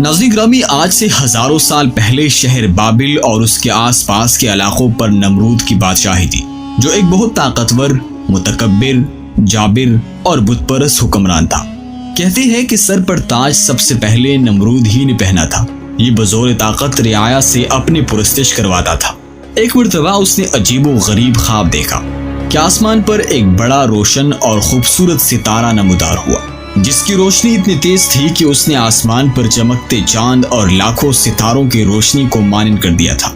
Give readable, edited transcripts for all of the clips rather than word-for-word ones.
ناظرین گرامی، آج سے ہزاروں سال پہلے شہر بابل اور اس کے آس پاس کے علاقوں پر نمرود کی بادشاہی تھی، جو ایک بہت طاقتور، متکبر، جابر اور بت پرست حکمران تھا۔ کہتے ہیں کہ سر پر تاج سب سے پہلے نمرود ہی نے پہنا تھا۔ یہ بزور طاقت رعایا سے اپنے پرستش کرواتا تھا۔ ایک مرتبہ اس نے عجیب و غریب خواب دیکھا کہ آسمان پر ایک بڑا روشن اور خوبصورت ستارہ نمودار ہوا، جس کی روشنی اتنی تیز تھی کہ اس نے آسمان پر چمکتے چاند اور لاکھوں ستاروں کی روشنی کو مانند کر دیا تھا۔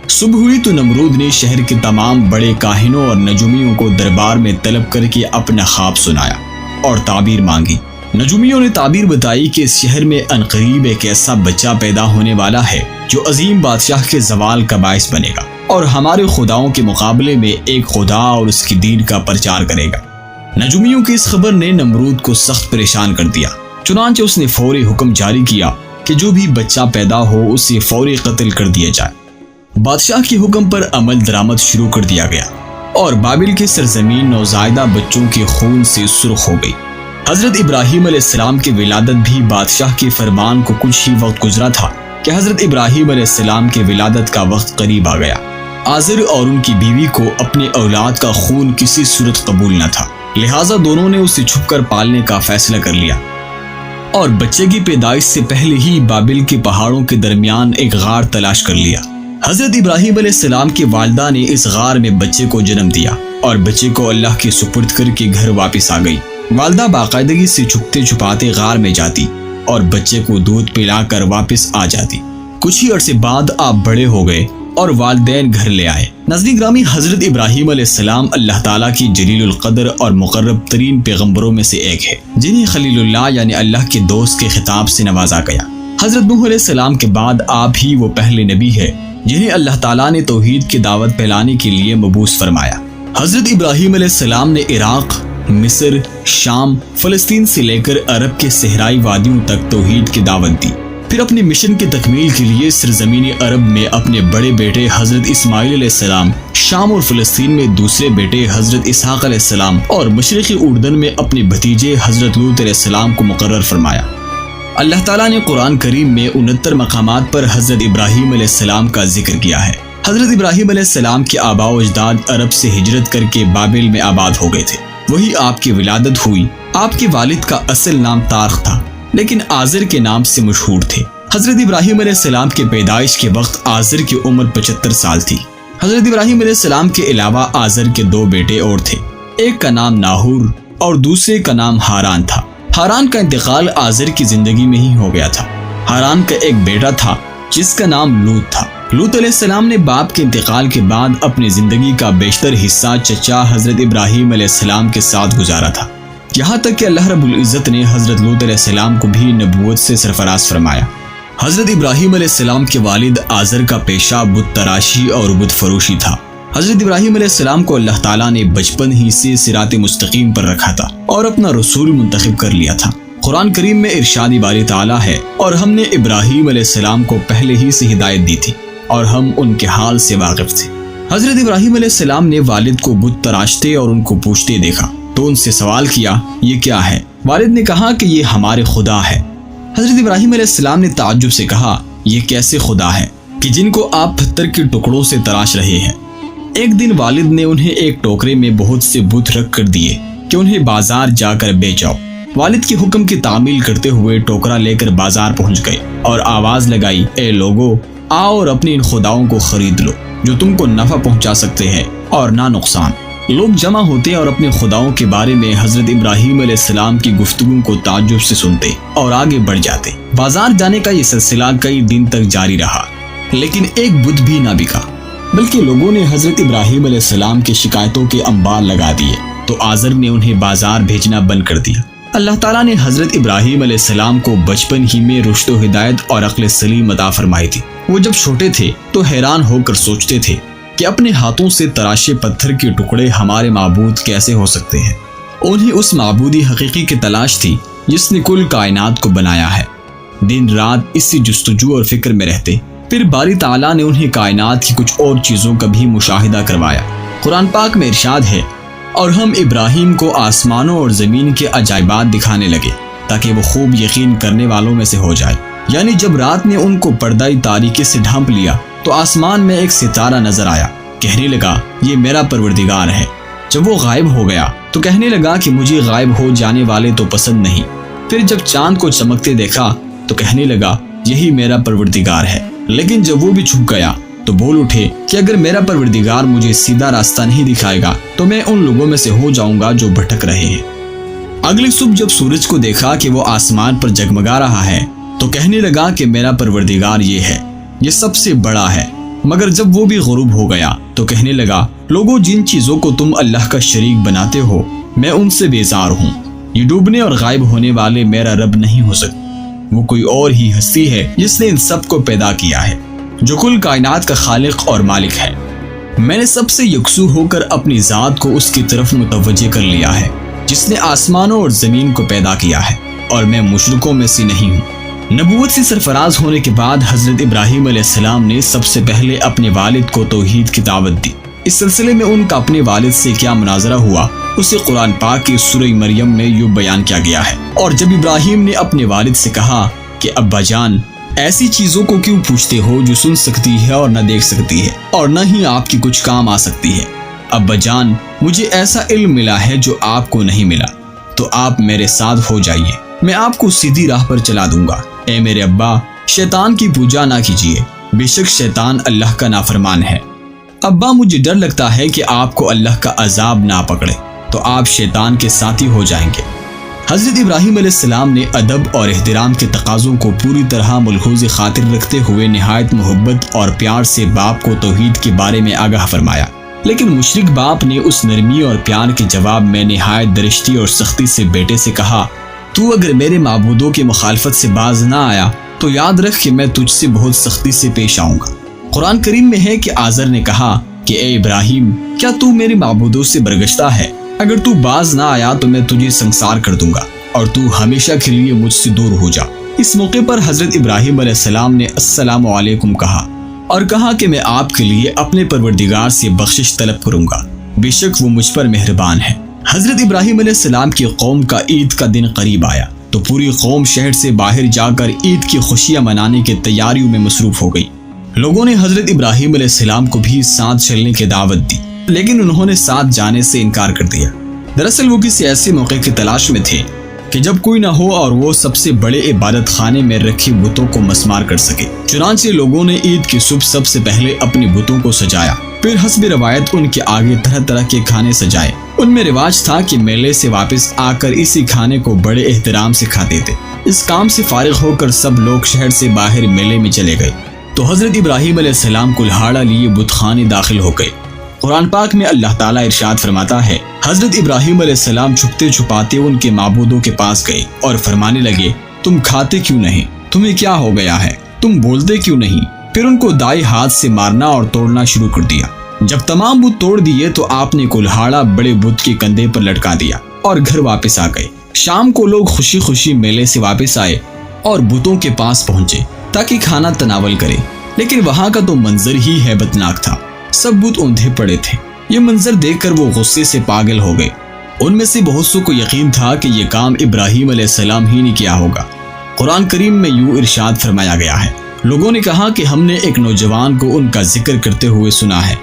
صبح ہوئی تو نمرود نے شہر کے تمام بڑے کاہنوں اور نجومیوں کو دربار میں طلب کر کے اپنا خواب سنایا اور تعبیر مانگی۔ نجومیوں نے تعبیر بتائی کہ اس شہر میں عنقریب ایک ایسا بچہ پیدا ہونے والا ہے جو عظیم بادشاہ کے زوال کا باعث بنے گا اور ہمارے خداؤں کے مقابلے میں ایک خدا اور اس کی دین کا پرچار کرے گا۔ نجومیوں کی اس خبر نے نمرود کو سخت پریشان کر دیا، چنانچہ اس نے فوری حکم جاری کیا کہ جو بھی بچہ پیدا ہو اسے فوری قتل کر دیا جائے۔ بادشاہ کے حکم پر عمل درآمد شروع کر دیا گیا اور بابل کی سرزمین نوزائیدہ بچوں کے خون سے سرخ ہو گئی۔ حضرت ابراہیم علیہ السلام کی ولادت بھی بادشاہ کے فرمان کو کچھ ہی وقت گزرا تھا کہ حضرت ابراہیم علیہ السلام کے ولادت کا وقت قریب آ گیا۔ آزر اور ان کی بیوی کو اپنے اولاد کا خون کسی صورت قبول نہ تھا، لہٰذا دونوں نے اسے چھپ کر پالنے کا فیصلہ کر لیا اور بچے کی پیدائش سے پہلے ہی بابل کے پہاڑوں کے درمیان ایک غار تلاش کر لیا۔ حضرت ابراہیم علیہ السلام کی والدہ نے اس غار میں بچے کو جنم دیا اور بچے کو اللہ کے سپرد کر کے گھر واپس آ گئی۔ والدہ باقاعدگی سے چھپتے چھپاتے غار میں جاتی اور بچے کو دودھ پلا کر واپس آ جاتی۔ کچھ ہی عرصے بعد آپ بڑے ہو گئے اور والدین گھر لے آئے۔ ناظرین گرامی، حضرت ابراہیم علیہ السلام اللہ تعالیٰ کی جلیل القدر اور مقرب ترین پیغمبروں میں سے ایک ہے، جنہیں خلیل اللہ یعنی اللہ کے دوست کے خطاب سے نوازا گیا۔ حضرت نوح علیہ السلام کے بعد آپ ہی وہ پہلے نبی ہے جنہیں اللہ تعالیٰ نے توحید کی دعوت پھیلانے کے لیے مبعوث فرمایا۔ حضرت ابراہیم علیہ السلام نے عراق، مصر، شام، فلسطین سے لے کر عرب کے صحرائی وادیوں تک توحید کی دعوت دی۔ پھر اپنے مشن کی تکمیل کے لیے سرزمین عرب میں اپنے بڑے بیٹے حضرت اسماعیل علیہ السلام، شام اور فلسطین میں دوسرے بیٹے حضرت اسحاق علیہ السلام اور مشرقی اردن میں اپنے بھتیجے حضرت لوط علیہ السلام کو مقرر فرمایا۔ اللہ تعالیٰ نے قرآن کریم میں 69 مقامات پر حضرت ابراہیم علیہ السلام کا ذکر کیا ہے۔ حضرت ابراہیم علیہ السلام کے آباء و اجداد عرب سے ہجرت کر کے بابل میں آباد ہو گئے تھے، وہی آپ کی ولادت ہوئی۔ آپ کے والد کا اصل نام تارخ تھا، لیکن آزر کے نام سے مشہور تھے۔ حضرت ابراہیم علیہ السلام کے پیدائش کے وقت آزر کی عمر 75 سال تھی۔ حضرت ابراہیم علیہ السلام کے علاوہ آزر کے 2 بیٹے اور تھے، ایک کا نام ناہور اور دوسرے کا نام ہاران تھا۔ ہاران کا انتقال آزر کی زندگی میں ہی ہو گیا تھا۔ ہاران کا ایک بیٹا تھا جس کا نام لوط تھا۔ لوط علیہ السلام نے باپ کے انتقال کے بعد اپنی زندگی کا بیشتر حصہ چچا حضرت ابراہیم علیہ السلام کے ساتھ گزارا تھا، یہاں تک کہ اللہ رب العزت نے حضرت لوط علیہ السلام کو بھی نبوت سے سرفراز فرمایا۔ حضرت ابراہیم علیہ السلام کے والد آزر کا پیشہ بت تراشی اور بت فروشی تھا۔ حضرت ابراہیم علیہ السلام کو اللہ تعالیٰ نے بچپن ہی سے صراط مستقیم پر رکھا تھا اور اپنا رسول منتخب کر لیا تھا۔ قرآن کریم میں ارشاد باری تعالیٰ ہے، اور ہم نے ابراہیم علیہ السلام کو پہلے ہی سے ہدایت دی تھی اور ہم ان کے حال سے واقف تھے۔ حضرت ابراہیم علیہ السلام نے والد کو بت تراشتے اور ان کو پوچھتے دیکھا تو ان سے سوال کیا، یہ کیا ہے؟ والد نے کہا کہ یہ ہمارے خدا ہے۔ حضرت ابراہیم علیہ السلام نے تعجب سے کہا، یہ کیسے خدا ہے کہ جن کو آپ پتھر کے ٹکڑوں سے تراش رہے ہیں؟ ایک دن والد نے انہیں ایک ٹوکرے میں بہت سے بت رکھ کر دیے کہ انہیں بازار جا کر بیچ آؤ۔ والد کے حکم کی تعمیل کرتے ہوئے ٹوکرا لے کر بازار پہنچ گئے اور آواز لگائی، اے لوگو، آؤ اور اپنے ان خداؤں کو خرید لو جو تم کو نفع پہنچا سکتے ہیں اور نہ نقصان۔ لوگ جمع ہوتے اور اپنے خداؤں کے بارے میں حضرت ابراہیم علیہ السلام کی گفتگو کو تعجب سے سنتے اور آگے بڑھ جاتے۔ بازار جانے کا یہ سلسلہ کئی دن تک جاری رہا، لیکن ایک بت بھی نہ بکا، بلکہ لوگوں نے حضرت ابراہیم علیہ السلام کی شکایتوں کے انبار لگا دیے تو آزر نے انہیں بازار بھیجنا بند کر دیا۔ اللہ تعالیٰ نے حضرت ابراہیم علیہ السلام کو بچپن ہی میں رشد و ہدایت اور عقل سلیم عطا فرمائی تھی۔ وہ جب چھوٹے تھے تو حیران ہو کر سوچتے تھے کہ اپنے ہاتھوں سے تراشے پتھر کے ٹکڑے ہمارے معبود کیسے ہو سکتے ہیں۔ انہیں اس معبودی حقیقی کی تلاش تھی جس نے کل کائنات کو بنایا ہے۔ دن رات اسی جستجو اور فکر میں رہتے۔ پھر باری تعالیٰ نے انہیں کائنات کی کچھ اور چیزوں کا بھی مشاہدہ کروایا۔ قرآن پاک میں ارشاد ہے، اور ہم ابراہیم کو آسمانوں اور زمین کے عجائبات دکھانے لگے تاکہ وہ خوب یقین کرنے والوں میں سے ہو جائے۔ یعنی جب رات نے ان کو پردائی تاریکی سے ڈھانپ لیا تو آسمان میں ایک ستارہ نظر آیا، کہنے لگا یہ میرا پروردگار ہے۔ جب وہ غائب ہو گیا تو کہنے لگا کہ مجھے غائب ہو جانے والے تو پسند نہیں۔ پھر جب چاند کو چمکتے دیکھا تو کہنے لگا یہی میرا پروردگار ہے۔ لیکن جب وہ بھی چھپ گیا تو بول اٹھے کہ اگر میرا پروردگار مجھے سیدھا راستہ نہیں دکھائے گا تو میں ان لوگوں میں سے ہو جاؤں گا جو بھٹک رہے ہیں۔ اگلی صبح جب سورج کو دیکھا کہ وہ آسمان پر جگمگا رہا ہے تو کہنے لگا کہ میرا پروردگار یہ ہے، یہ سب سے بڑا ہے۔ مگر جب وہ بھی غروب ہو گیا تو کہنے لگا لوگوں جن چیزوں کو تم اللہ کا شریک بناتے ہو میں ان سے بیزار ہوں۔ یہ ڈوبنے اور غائب ہونے والے میرا رب نہیں ہو سکتا، وہ کوئی اور ہی ہستی ہے جس نے ان سب کو پیدا کیا ہے، جو کل کائنات کا خالق اور مالک ہے۔ میں نے سب سے یکسو ہو کر اپنی ذات کو اس کی طرف متوجہ کر لیا ہے جس نے آسمانوں اور زمین کو پیدا کیا ہے، اور میں مشرکوں میں سے نہیں ہوں۔ نبوت سے سرفراز ہونے کے بعد حضرت ابراہیم علیہ السلام نے سب سے پہلے اپنے والد کو توحید کی دعوت دی۔ اس سلسلے میں ان کا اپنے والد سے کیا مناظرہ ہوا اسے قرآن پاک کی سورہ مریم میں یوں بیان کیا گیا ہے۔ اور جب ابراہیم نے اپنے والد سے کہا کہ ابا جان ایسی چیزوں کو کیوں پوچھتے ہو جو سن سکتی ہے اور نہ دیکھ سکتی ہے اور نہ ہی آپ کی کچھ کام آ سکتی ہے؟ ابا جان مجھے ایسا علم ملا ہے جو آپ کو نہیں ملا، تو آپ میرے ساتھ ہو جائیے، میں آپ کو سیدھی راہ پر چلا دوں گا۔ اے میرے ابا شیطان کی پوجا نہ کیجیے، بے شک شیطان اللہ کا نافرمان ہے۔ ابا مجھے ڈر لگتا ہے کہ آپ کو اللہ کا عذاب نہ پکڑے تو آپ شیطان کے ساتھی ہو جائیں گے۔ حضرت ابراہیم علیہ السلام نے ادب اور احترام کے تقاضوں کو پوری طرح ملحوظ خاطر رکھتے ہوئے نہایت محبت اور پیار سے باپ کو توحید کے بارے میں آگاہ فرمایا، لیکن مشرک باپ نے اس نرمی اور پیار کے جواب میں نہایت درشتی اور سختی سے بیٹے سے کہا تو اگر میرے معبودوں کی مخالفت سے باز نہ آیا تو یاد رکھ کہ میں تجھ سے بہت سختی سے پیش آؤں گا۔ قرآن کریم میں ہے کہ آزر نے کہا کہ اے ابراہیم کیا تو میرے معبودوں سے برگشتہ ہے؟ اگر تو باز نہ آیا تو میں تجھے سنسار کر دوں گا اور تو ہمیشہ کے لیے مجھ سے دور ہو جا۔ اس موقع پر حضرت ابراہیم علیہ السلام نے السلام علیکم کہا اور کہا کہ میں آپ کے لیے اپنے پروردگار سے بخشش طلب کروں گا، بے شک وہ مجھ پر مہربان ہے۔ حضرت ابراہیم علیہ السلام کی قوم کا عید کا دن قریب آیا تو پوری قوم شہر سے باہر جا کر عید کی خوشیاں منانے کی تیاریوں میں مصروف ہو گئی۔ لوگوں نے حضرت ابراہیم علیہ السلام کو بھی ساتھ چلنے کی دعوت دی، لیکن انہوں نے ساتھ جانے سے انکار کر دیا۔ دراصل وہ کسی ایسے موقع کی تلاش میں تھے کہ جب کوئی نہ ہو اور وہ سب سے بڑے عبادت خانے میں رکھی بتوں کو مسمار کر سکے۔ چنانچہ لوگوں نے عید کی صبح سب سے پہلے اپنی بتوں کو سجایا، پھر حسب روایت ان کے آگے طرح طرح کے کھانے سجائے۔ ان میں رواج تھا کہ میلے سے واپس آ کر اسی کھانے کو بڑے احترام سے کھاتے تھے۔ اس کام سے فارغ ہو کر سب لوگ شہر سے باہر میلے میں چلے گئے تو حضرت ابراہیم علیہ السلام کلہاڑا لیے بت خانے داخل ہو گئے۔ قرآن پاک میں اللہ تعالیٰ ارشاد فرماتا ہے حضرت ابراہیم علیہ السلام چھپتے چھپاتے ان کے معبودوں کے پاس گئے اور فرمانے لگے تم کھاتے کیوں نہیں؟ تمہیں کیا ہو گیا ہے؟ تم بولتے کیوں نہیں؟ پھر ان کو دائیں ہاتھ سے مارنا اور توڑنا شروع کر دیا۔ جب تمام بت توڑ دیے تو آپ نے کلہاڑا بڑے بت کے کندھے پر لٹکا دیا اور گھر واپس آ گئے۔ شام کو لوگ خوشی خوشی میلے سے واپس آئے اور بتوں کے پاس پہنچے تاکہ کھانا تناول کرے، لیکن وہاں کا تو منظر ہی ہیبتناک تھا۔ سب بت اوندھے پڑے تھے۔ یہ منظر دیکھ کر وہ غصے سے پاگل ہو گئے۔ ان میں سے بہت سو کو یقین تھا کہ یہ کام ابراہیم علیہ السلام ہی نے کیا ہوگا۔ قرآن کریم میں یوں ارشاد فرمایا گیا ہے، لوگوں نے کہا کہ ہم نے ایک نوجوان کو ان کا ذکر کرتے ہوئے سنا ہے،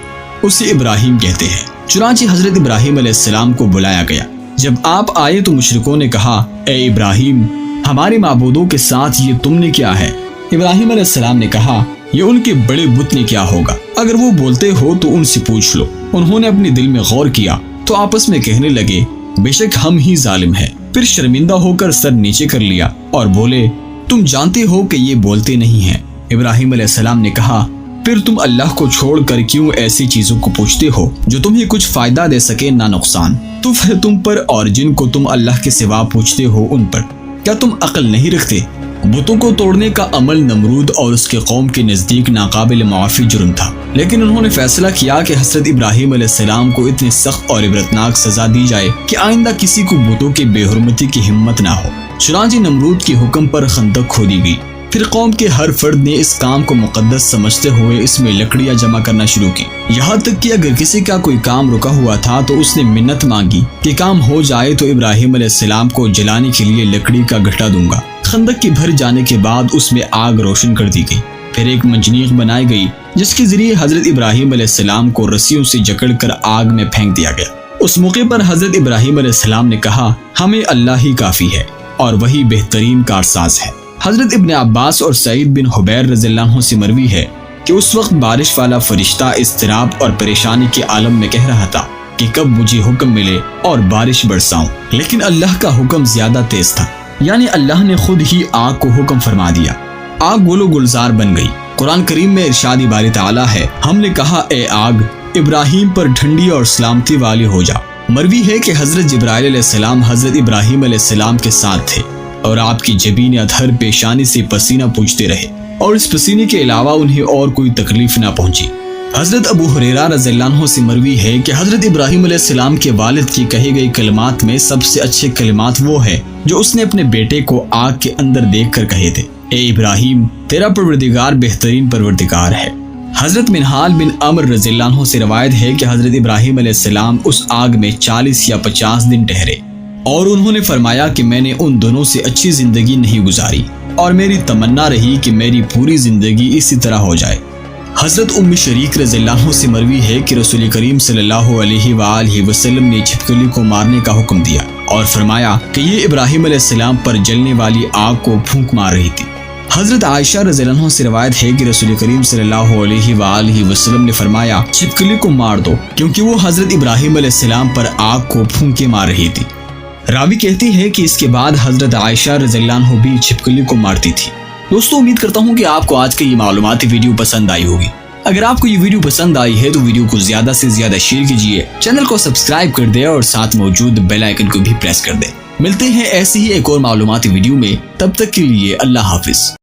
اسے ابراہیم کہتے ہیں۔ چنانچہ حضرت ابراہیم علیہ السلام کو بلایا گیا۔ جب آپ آئے تو مشرکوں نے کہا اے ابراہیم ہمارے معبودوں کے ساتھ یہ تم نے کیا ہے؟ ابراہیم علیہ السلام نے کہا یہ ان کے بڑے بت نے کیا ہوگا، اگر وہ بولتے ہو تو ان سے پوچھ لو۔ انہوں نے اپنے دل میں غور کیا تو آپس میں کہنے لگے بے شک ہم ہی ظالم ہیں۔ پھر شرمندہ ہو کر سر نیچے کر لیا اور بولے تم جانتے ہو کہ یہ بولتے نہیں ہیں۔ ابراہیم علیہ السلام نے کہا پھر تم اللہ کو چھوڑ کر کیوں ایسی چیزوں کو پوچھتے ہو جو تمہیں کچھ فائدہ دے سکے نہ نقصان؟ تف ہے تم پر اور جن کو تم اللہ کے سوا پوچھتے ہو ان پر، کیا تم عقل نہیں رکھتے؟ بتوں کو توڑنے کا عمل نمرود اور اس کے قوم کے نزدیک ناقابل معافی جرم تھا، لیکن انہوں نے فیصلہ کیا کہ حضرت ابراہیم علیہ السلام کو اتنی سخت اور عبرتناک سزا دی جائے کہ آئندہ کسی کو بتوں کے بے حرمتی کی ہمت نہ ہو۔ چنانچہ نمرود کے حکم پر خندق کھودی گئی۔ پھر قوم کے ہر فرد نے اس کام کو مقدس سمجھتے ہوئے اس میں لکڑیاں جمع کرنا شروع کی، یہاں تک کہ اگر کسی کا کوئی کام رکا ہوا تھا تو اس نے منت مانگی کہ کام ہو جائے تو ابراہیم علیہ السلام کو جلانے کے لیے لکڑی کا گھٹا دوں گا۔ خندق کے بھر جانے کے بعد اس میں آگ روشن کر دی گئی. پھر ایک منجنیق بنائی گئی جس کے ذریعے حضرت ابراہیم علیہ السلام کو رسیوں سے جکڑ کر آگ میں پھینک دیا گیا. اس موقع پر حضرت ابراہیم علیہ السلام نے کہا ہمیں اللہ ہی کافی ہے اور وہی بہترین کارساز ہے. حضرت ابن عباس اور سعید بن حبیر رضی اللہ عنہ سے مروی ہے کہ اس وقت بارش والا فرشتہ اضطراب اور پریشانی کے عالم میں کہہ رہا تھا کہ کب مجھے حکم ملے اور بارش برساؤں، لیکن اللہ کا حکم زیادہ تیز تھا، یعنی اللہ نے خود ہی آگ کو حکم فرما دیا. آگ گل و گلزار بن گئی. قرآن کریم میں ارشاد باری تعالیٰ ہے ہم نے کہا اے آگ ابراہیم پر ٹھنڈی اور سلامتی والی ہو جا. مروی ہے کہ حضرت جبرائیل علیہ السلام حضرت ابراہیم علیہ السلام کے ساتھ تھے اور آپ کی جبین اطہر پیشانی سے پسینہ پوچھتے رہے اور اس پسینے کے علاوہ انہیں اور کوئی تکلیف نہ پہنچی. حضرت ابو ہریرہ رضی اللہ عنہ سے مروی ہے کہ حضرت ابراہیم علیہ السلام کے والد کی کہی گئی کلمات میں سب سے اچھے کلمات وہ ہے جو اس نے اپنے بیٹے کو آگ کے اندر دیکھ کر کہے تھے، اے ابراہیم تیرا پروردگار بہترین پروردگار ہے. حضرت منہال بن عمر رضی اللہ عنہ سے روایت ہے کہ حضرت ابراہیم علیہ السلام اس آگ میں 40 یا 50 دن ٹھہرے اور انہوں نے فرمایا کہ میں نے ان دونوں سے اچھی زندگی نہیں گزاری اور میری تمنا رہی کہ میری پوری زندگی اسی طرح ہو جائے. حضرت ام شریک رضی اللہ عنہ سے مروی ہے کہ رسول کریم صلی اللہ علیہ وآلہ وسلم نے چھپکلی کو مارنے کا حکم دیا اور فرمایا کہ یہ ابراہیم علیہ السلام پر جلنے والی آگ کو پھونک مار رہی تھی. حضرت عائشہ رضی اللہ عنہ سے روایت ہے کہ رسول کریم صلی اللہ علیہ وآلہ وسلم نے فرمایا چھپکلی کو مار دو کیونکہ وہ حضرت ابراہیم علیہ السلام پر آگ کو پھونکے مار رہی تھی. راوی کہتی ہے کہ اس کے بعد حضرت عائشہ رضی اللہ عنہ بھی چھپکلی کو مارتی تھی. دوستو امید کرتا ہوں کہ آپ کو آج کا یہ معلوماتی ویڈیو پسند آئی ہوگی. اگر آپ کو یہ ویڈیو پسند آئی ہے تو ویڈیو کو زیادہ سے زیادہ شیئر کیجیے، چینل کو سبسکرائب کر دیں اور ساتھ موجود بیل آئیکن کو بھی پریس کر دیں. ملتے ہیں ایسی ہی ایک اور معلوماتی ویڈیو میں، تب تک کے لیے اللہ حافظ.